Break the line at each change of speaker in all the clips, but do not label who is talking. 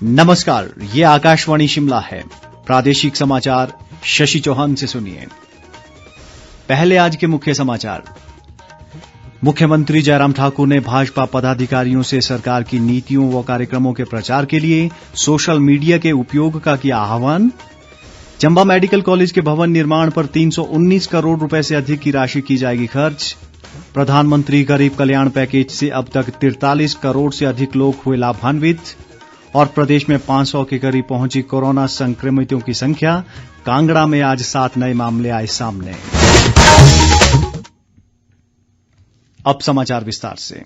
नमस्कार, ये आकाशवाणी शिमला है। प्रादेशिक समाचार शशि चौहान से सुनिए। पहले आज के मुख्य समाचार। मुख्यमंत्री जयराम ठाकुर ने भाजपा पदाधिकारियों से सरकार की नीतियों व कार्यक्रमों के प्रचार के लिए सोशल मीडिया के उपयोग का किया आह्वान। चंबा मेडिकल कॉलेज के भवन निर्माण पर 319 करोड़ रुपए से अधिक की राशि की जाएगी खर्च। प्रधानमंत्री गरीब कल्याण पैकेज से अब तक 43 करोड़ से अधिक लोग हुए लाभान्वित। और प्रदेश में 500 के करीब पहुंची कोरोना संक्रमितों की संख्या। कांगड़ा में आज 7 नए मामले आए सामने। अब समाचार विस्तार से।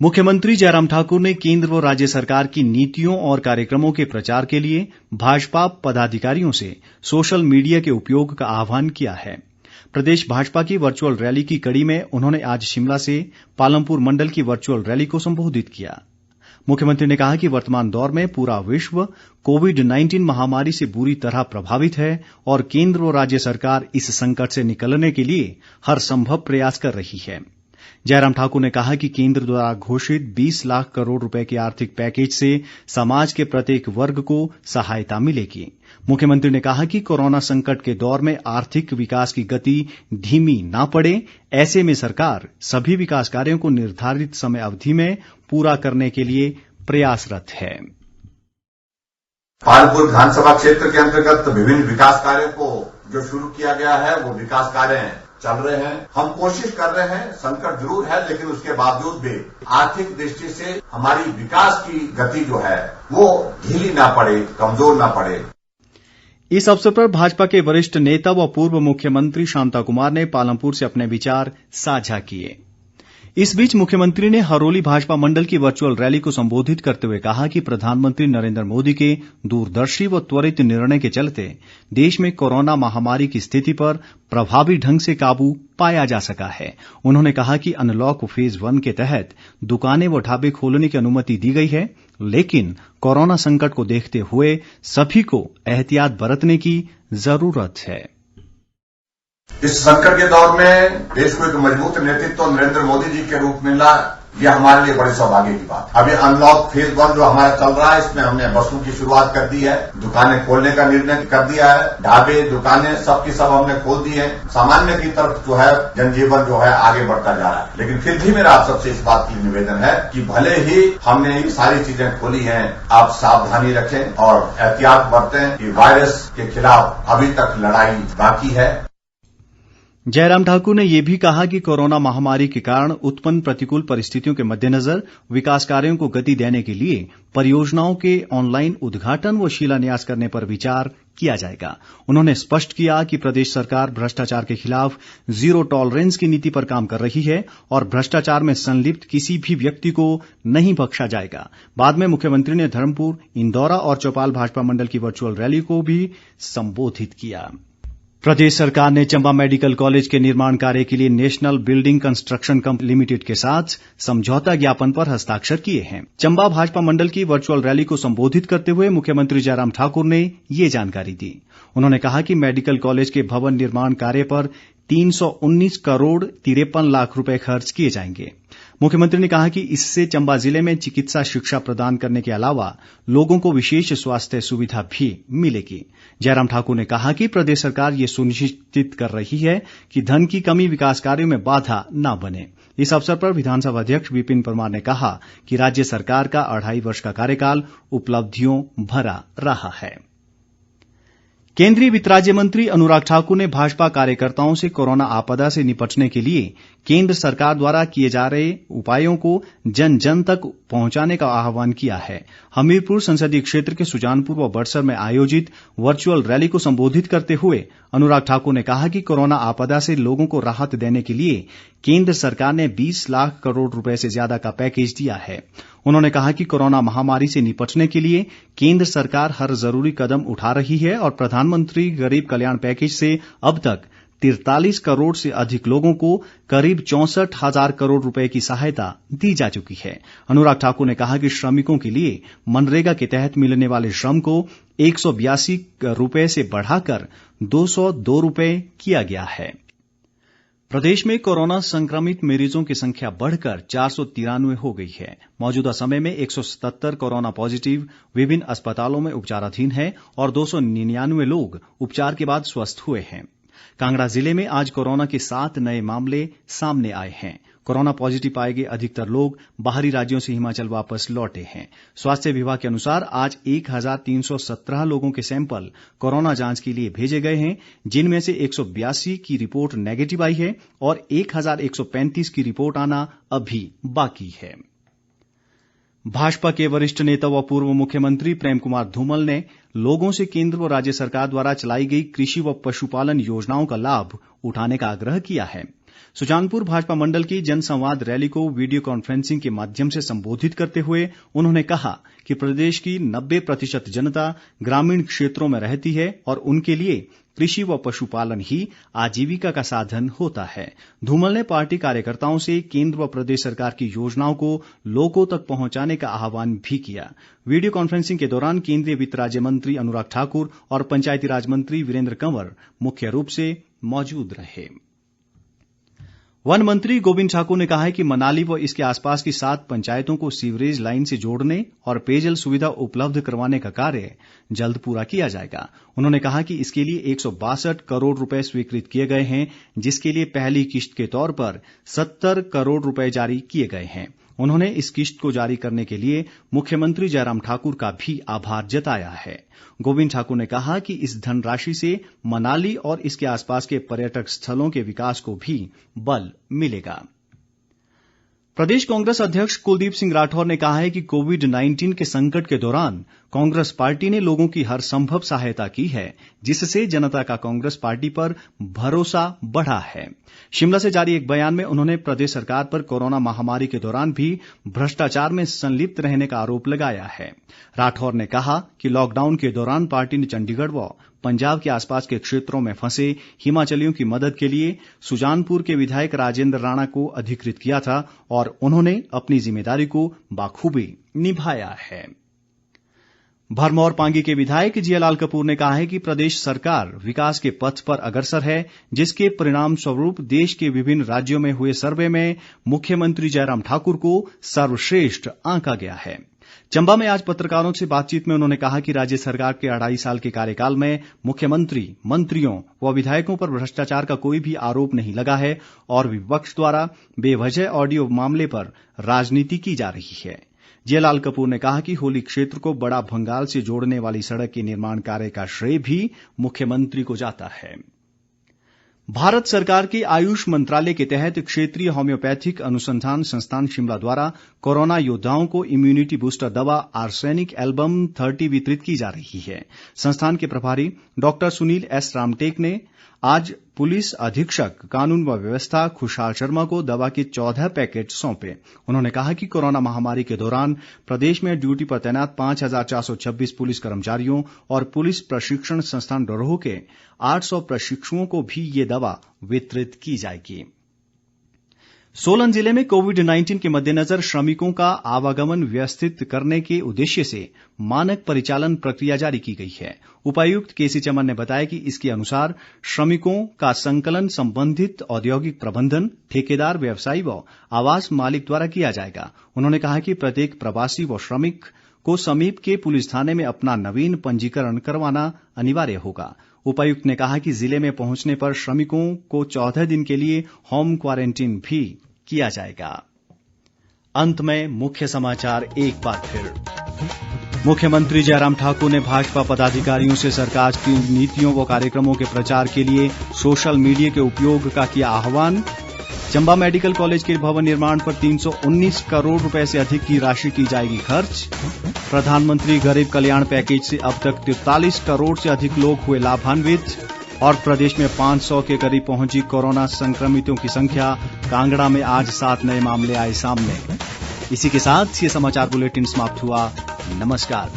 मुख्यमंत्री जयराम ठाकुर ने केंद्र व राज्य सरकार की नीतियों और कार्यक्रमों के प्रचार के लिए भाजपा पदाधिकारियों से सोशल मीडिया के उपयोग का आह्वान किया है। प्रदेश भाजपा की वर्चुअल रैली की कड़ी में उन्होंने आज शिमला से पालमपुर मंडल की वर्चुअल रैली को संबोधित किया। मुख्यमंत्री ने कहा कि वर्तमान दौर में पूरा विश्व कोविड-19 महामारी से बुरी तरह प्रभावित है और केंद्र व राज्य सरकार इस संकट से निकलने के लिए हर संभव प्रयास कर रही है। जयराम ठाकुर ने कहा कि केंद्र द्वारा घोषित 20 लाख करोड़ रुपए के आर्थिक पैकेज से समाज के प्रत्येक वर्ग को सहायता मिलेगी। मुख्यमंत्री ने कहा कि कोरोना संकट के दौर में आर्थिक विकास की गति धीमी ना पड़े, ऐसे में सरकार सभी विकास कार्यों को निर्धारित समय अवधि में पूरा करने के लिए प्रयासरत है।
पालमपुर विधानसभा क्षेत्र के अंतर्गत विभिन्न विकास कार्यों को जो शुरू किया गया है वो विकास कार्य चल रहे हैं। हम कोशिश कर रहे हैं, संकट जरूर है लेकिन उसके बावजूद भी आर्थिक दृष्टि से हमारी विकास की गति जो है वो ढीली ना पड़े, कमजोर ना पड़े।
इस अवसर पर भाजपा के वरिष्ठ नेता व पूर्व मुख्यमंत्री शांता कुमार ने पालमपुर से अपने विचार साझा किए। इस बीच मुख्यमंत्री ने हरोली भाजपा मंडल की वर्चुअल रैली को संबोधित करते हुए कहा कि प्रधानमंत्री नरेंद्र मोदी के दूरदर्शी व त्वरित निर्णय के चलते देश में कोरोना महामारी की स्थिति पर प्रभावी ढंग से काबू पाया जा सका है। उन्होंने कहा कि अनलॉक फेज 1 के तहत दुकानें व ढाबे खोलने की अनुमति दी गई है, लेकिन कोरोना संकट को देखते हुए सभी को एहतियात बरतने की जरूरत है।
इस संकट के दौर में देश को एक मजबूत नेतृत्व नरेंद्र मोदी जी के रूप में मिला, यह हमारे लिए बड़े सौभाग्य की बात है। अभी अनलॉक फेज 1 जो हमारा चल रहा है, इसमें हमने बसों की शुरुआत कर दी है, दुकानें खोलने का निर्णय कर दिया है, ढाबे दुकानें सबकी सब हमने खोल दी है। सामान्य की तरफ जो है जनजीवन जो है आगे बढ़ता जा रहा है, लेकिन फिर भी मेरा आप सबसे इस बात की निवेदन है कि भले ही हमने ये सारी चीजें खोली हैं, आप सावधानी रखें और एहतियात बरतें कि वायरस के खिलाफ अभी तक लड़ाई बाकी है।
जयराम ठाकुर ने ये भी कहा कि कोरोना महामारी के कारण उत्पन्न प्रतिकूल परिस्थितियों के मद्देनजर विकास कार्यों को गति देने के लिए परियोजनाओं के ऑनलाइन उद्घाटन व शिलान्यास करने पर विचार किया जाएगा। उन्होंने स्पष्ट किया कि प्रदेश सरकार भ्रष्टाचार के खिलाफ जीरो टॉलरेंस की नीति पर काम कर रही है और भ्रष्टाचार में संलिप्त किसी भी व्यक्ति को नहीं बख्शा जाएगा। बाद में मुख्यमंत्री ने धर्मपुर, इंदौरा और चौपाल भाजपा मंडल की वर्चुअल रैली को भी संबोधित किया। प्रदेश सरकार ने चंबा मेडिकल कॉलेज के निर्माण कार्य के लिए national building construction company limited के साथ समझौता ज्ञापन पर हस्ताक्षर किए हैं। चंबा भाजपा मंडल की वर्चुअल रैली को संबोधित करते हुए मुख्यमंत्री जयराम ठाकुर ने ये जानकारी दी। उन्होंने कहा कि मेडिकल कॉलेज के भवन निर्माण कार्य पर 319 करोड़ 53 लाख रुपए खर्च किए जाएंगे। मुख्यमंत्री ने कहा कि इससे चंबा जिले में चिकित्सा शिक्षा प्रदान करने के अलावा लोगों को विशेष स्वास्थ्य सुविधा भी मिलेगी। जयराम ठाकुर ने कहा कि प्रदेश सरकार ये सुनिश्चित कर रही है कि धन की कमी विकास कार्यों में बाधा न बने। इस अवसर पर विधानसभा अध्यक्ष विपिन परमार ने कहा कि राज्य सरकार का 2.5 वर्ष का कार्यकाल उपलब्धियों भरा रहा है। केंद्रीय वित्त राज्य मंत्री अनुराग ठाकुर ने भाजपा कार्यकर्ताओं से कोरोना आपदा से निपटने के लिए केंद्र सरकार द्वारा किए जा रहे उपायों को जन जन तक पहुंचाने का आह्वान किया है। हमीरपुर संसदीय क्षेत्र के सुजानपुर व बड़सर में आयोजित वर्चुअल रैली को संबोधित करते हुए अनुराग ठाकुर ने कहा कि कोरोना आपदा से लोगों को राहत देने के लिए केंद्र सरकार ने 20 लाख करोड़ रुपए से ज्यादा का पैकेज दिया है। उन्होंने कहा कि कोरोना महामारी से निपटने के लिए केंद्र सरकार हर जरूरी कदम उठा रही है और प्रधानमंत्री गरीब कल्याण पैकेज से अब तक 43 करोड़ से अधिक लोगों को करीब 64,000 करोड़ रुपए की सहायता दी जा चुकी है। अनुराग ठाकुर ने कहा कि श्रमिकों के लिए मनरेगा के तहत मिलने वाले श्रम को 182 रुपए से बढ़ाकर 202 रुपए किया गया है। प्रदेश में कोरोना संक्रमित मरीजों की संख्या बढ़कर 493 हो गई है। मौजूदा समय में 177 कोरोना पॉजिटिव विभिन्न अस्पतालों में उपचाराधीन है और 299 लोग उपचार के बाद स्वस्थ हुए हैं। कांगड़ा जिले में आज कोरोना के 7 नए मामले सामने आए हैं। कोरोना पॉजिटिव पाए गए अधिकतर लोग बाहरी राज्यों से हिमाचल वापस लौटे हैं। स्वास्थ्य विभाग के अनुसार आज 1317 लोगों के सैंपल कोरोना जांच के लिए भेजे गए हैं, जिनमें से 182 की रिपोर्ट नेगेटिव आई है और 1135 की रिपोर्ट आना अभी बाकी है। भाजपा के वरिष्ठ नेता व पूर्व मुख्यमंत्री प्रेम कुमार धूमल ने लोगों से केंद्र व राज्य सरकार द्वारा चलाई गई कृषि व पशुपालन योजनाओं का लाभ उठाने का आग्रह किया है। सुजानपुर भाजपा मंडल की जनसंवाद रैली को वीडियो कॉन्फ्रेंसिंग के माध्यम से संबोधित करते हुए उन्होंने कहा कि प्रदेश की 90% जनता ग्रामीण क्षेत्रों में रहती है और उनके लिए कृषि व पशुपालन ही आजीविका का साधन होता है। धूमल ने पार्टी कार्यकर्ताओं से केंद्र व प्रदेश सरकार की योजनाओं को लोगों तक पहुंचाने का आह्वान भी किया। वीडियो कॉन्फ्रेंसिंग के दौरान केंद्रीय वित्त राज्य मंत्री अनुराग ठाकुर और पंचायती राज मंत्री वीरेंद्र कंवर मुख्य रूप से मौजूद रहे। वन मंत्री गोविंद ठाकुर ने कहा है कि मनाली व इसके आसपास की 7 पंचायतों को सीवरेज लाइन से जोड़ने और पेयजल सुविधा उपलब्ध करवाने का कार्य जल्द पूरा किया जाएगा। उन्होंने कहा कि इसके लिए 162 करोड़ रुपए स्वीकृत किए गए हैं, जिसके लिए पहली किश्त के तौर पर 70 करोड़ रुपए जारी किए गए हैं। उन्होंने इस किश्त को जारी करने के लिए मुख्यमंत्री जयराम ठाकुर का भी आभार जताया है। गोविंद ठाकुर ने कहा कि इस धनराशि से मनाली और इसके आसपास के पर्यटक स्थलों के विकास को भी बल मिलेगा। प्रदेश कांग्रेस अध्यक्ष कुलदीप सिंह राठौर ने कहा है कि कोविड-19 के संकट के दौरान कांग्रेस पार्टी ने लोगों की हर संभव सहायता की है, जिससे जनता का कांग्रेस पार्टी पर भरोसा बढ़ा है। शिमला से जारी एक बयान में उन्होंने प्रदेश सरकार पर कोरोना महामारी के दौरान भी भ्रष्टाचार में संलिप्त रहने का आरोप लगाया है। राठौर ने कहा कि लॉकडाउन के दौरान पार्टी ने चंडीगढ़ व पंजाब के आसपास के क्षेत्रों में फंसे हिमाचलियों की मदद के लिए सुजानपुर के विधायक राजेंद्र राणा को अधिकृत किया था और उन्होंने अपनी जिम्मेदारी को बखूबी निभाया है। भरमौर पांगी के विधायक जियालाल कपूर ने कहा है कि प्रदेश सरकार विकास के पथ पर अग्रसर है, जिसके परिणाम स्वरूप देश के विभिन्न राज्यों में हुए सर्वे में मुख्यमंत्री जयराम ठाकुर को सर्वश्रेष्ठ आंका गया है। चंबा में आज पत्रकारों से बातचीत में उन्होंने कहा कि राज्य सरकार के 2.5 साल के कार्यकाल में मुख्यमंत्री, मंत्रियों व विधायकों पर भ्रष्टाचार का कोई भी आरोप नहीं लगा है और विपक्ष द्वारा बेवजह ऑडियो मामले पर राजनीति की जा रही है। जियालाल कपूर ने कहा कि होली क्षेत्र को बड़ा भंगाल से जोड़ने वाली सड़क के निर्माण कार्य का श्रेय भी मुख्यमंत्री को जाता है। भारत सरकार के आयुष मंत्रालय के तहत क्षेत्रीय होम्योपैथिक अनुसंधान संस्थान शिमला द्वारा कोरोना योद्धाओं को इम्यूनिटी बूस्टर दवा आर्सेनिक एल्बम 30 वितरित की जा रही है। संस्थान के प्रभारी डॉक्टर सुनील एस रामटेक ने आज पुलिस अधीक्षक कानून व व्यवस्था खुशहाल शर्मा को दवा के 14 पैकेट सौंपे। उन्होंने कहा कि कोरोना महामारी के दौरान प्रदेश में ड्यूटी पर तैनात 5426 पुलिस कर्मचारियों और पुलिस प्रशिक्षण संस्थान डरोह के 800 प्रशिक्षुओं को भी ये दवा वितरित की जाएगी। सोलन जिले में कोविड-19 के मद्देनजर श्रमिकों का आवागमन व्यवस्थित करने के उद्देश्य से मानक परिचालन प्रक्रिया जारी की गई है। उपायुक्त केसी चमन ने बताया कि इसके अनुसार श्रमिकों का संकलन संबंधित औद्योगिक प्रबंधन, ठेकेदार, व्यवसायी व आवास मालिक द्वारा किया जाएगा। उन्होंने कहा कि प्रत्येक प्रवासी व श्रमिक को समीप के पुलिस थाने में अपना नवीन पंजीकरण करवाना अनिवार्य होगा। उपायुक्त ने कहा कि जिले में पहुंचने पर श्रमिकों को 14 दिन के लिए होम क्वारंटीन भी किया जाएगा। अंत में मुख्य समाचार एक बार फिर। मुख्यमंत्री जयराम ठाकुर ने भाजपा पदाधिकारियों से सरकार की नीतियों व कार्यक्रमों के प्रचार के लिए सोशल मीडिया के उपयोग का किया आह्वान। चंबा मेडिकल कॉलेज के भवन निर्माण पर 319 करोड़ रुपए से अधिक की राशि की जाएगी खर्च। प्रधानमंत्री गरीब कल्याण पैकेज से अब तक 43 करोड़ से अधिक लोग हुए लाभान्वित। और प्रदेश में 500 के करीब पहुंची कोरोना संक्रमितों की संख्या। कांगड़ा में आज 7 नए मामले आए सामने। इसी के साथ ये समाचार बुलेटिन समाप्त हुआ। नमस्कार।